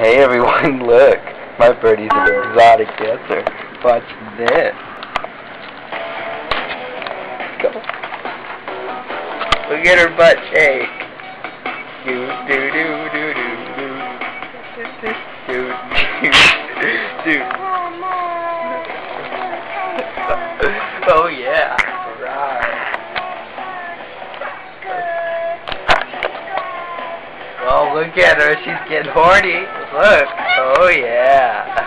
Hey everyone, look! My birdie's an exotic dancer. Watch this. Go. Look at her butt shake. Do do do do do do do do. Oh yeah, right. Oh, look at her, she's getting horny. Look. Oh yeah.